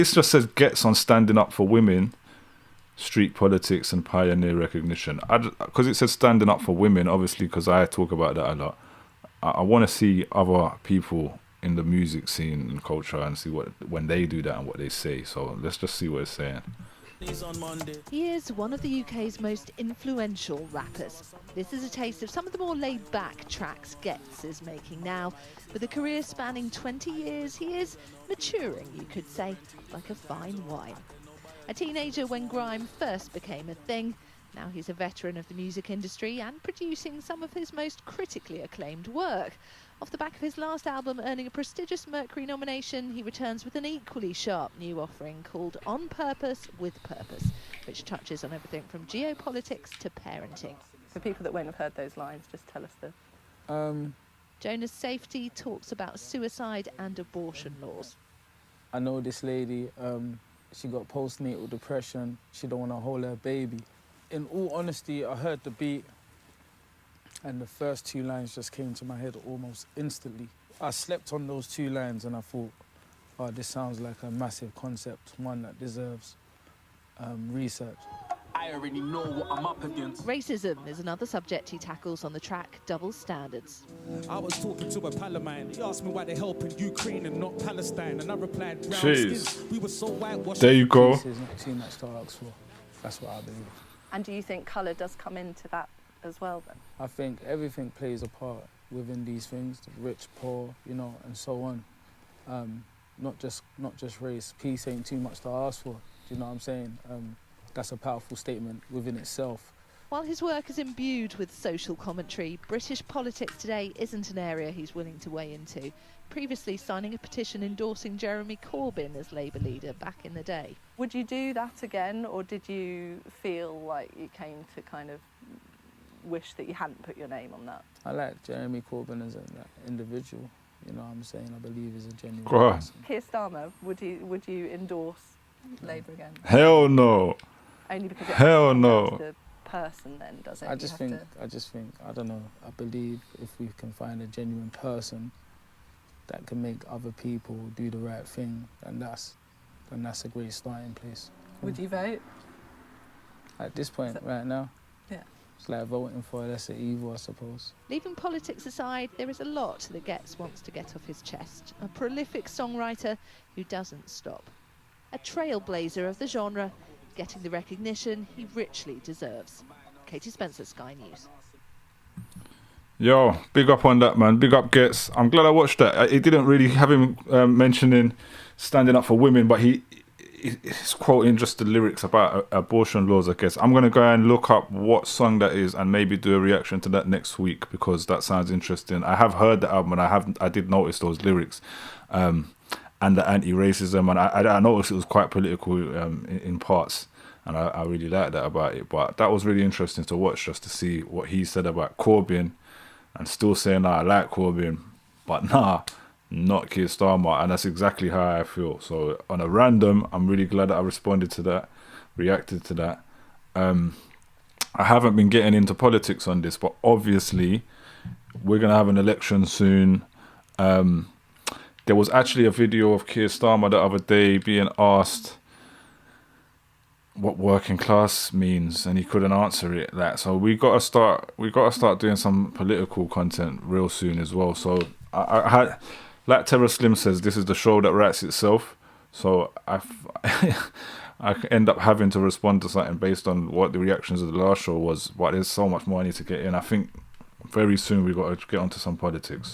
This just says Ghetts on standing up for women, street politics and pioneer recognition. Because it says standing up for women, obviously, because I talk about that a lot. I want to see other people in the music scene and culture and see what when they do that and what they say. So let's just see what it's saying. He is one of the UK's most influential rappers. This is a taste of some of the more laid-back tracks Ghetts is making now. With a career spanning 20 years, he is maturing, you could say, like a fine wine. A teenager when grime first became a thing. Now he's a veteran of the music industry and producing some of his most critically acclaimed work. Off the back of his last album earning a prestigious Mercury nomination, he returns with an equally sharp new offering called On Purpose with Purpose, which touches on everything from geopolitics to parenting. For people that won't have heard those lines, just tell us the... Jonah's Safety talks about suicide and abortion laws. I know this lady, she got postnatal depression. She don't want to hold her baby. In all honesty, I heard the beat and the first two lines just came to my head almost instantly. I slept on those two lines and I thought, oh, this sounds like a massive concept, one that deserves research. I already know what I'm up against. Racism is another subject he tackles on the track Double Standards. I was talking to a pal of mine. He asked me why they're helping Ukraine and not Palestine, and I replied, brown skins. We were so whitewashed. There you go. This isn't too much to ask for. That's what I believe. And do you think colour does come into that as well then? I think everything plays a part within these things, the rich, poor, you know, and so on. Not just race. Peace ain't too much to ask for. Do you know what I'm saying? That's a powerful statement within itself. While his work is imbued with social commentary, British politics today isn't an area he's willing to weigh into, previously signing a petition endorsing Jeremy Corbyn as Labour leader back in the day. Would you do that again, or did you feel like you came to kind of wish that you hadn't put your name on that? I like Jeremy Corbyn as an individual, you know what I'm saying? I believe he's a genuine Go person. Keir Starmer, would you endorse Labour again? Hell no. Only because it Hell no. the person then, does it? I just think, I don't know, I believe if we can find a genuine person that can make other people do the right thing, then that's a great starting place. Would you vote? At this point, right now, yeah, it's like voting for a lesser evil, I suppose. Leaving politics aside, there is a lot that Ghetts wants to get off his chest. A prolific songwriter who doesn't stop. A trailblazer of the genre, getting the recognition he richly deserves. Katie Spencer, Sky News. Yo, big up on that, man. Big up Ghetts. I'm glad I watched that. It didn't really have him mentioning standing up for women, but he's quoting just the lyrics about abortion laws, I guess. I'm going to go and look up what song that is and maybe do a reaction to that next week because that sounds interesting. I have heard the album and I did notice those lyrics and the anti-racism, and I noticed it was quite political in parts. And I really like that about it. But that was really interesting to watch just to see what he said about Corbyn and still saying, nah, I like Corbyn, but nah, not Keir Starmer. And that's exactly how I feel. So on a random, I'm really glad that I responded to that, reacted to that. I haven't been getting into politics on this, but obviously we're going to have an election soon. There was actually a video of Keir Starmer the other day being asked what working class means, and he couldn't answer it. So we gotta start doing some political content real soon as well. So I had, like Terra Slim says, this is the show that writes itself. So I end up having to respond to something based on what the reactions of the last show was. But there's so much more I need to get in. I think very soon we got to get onto some politics.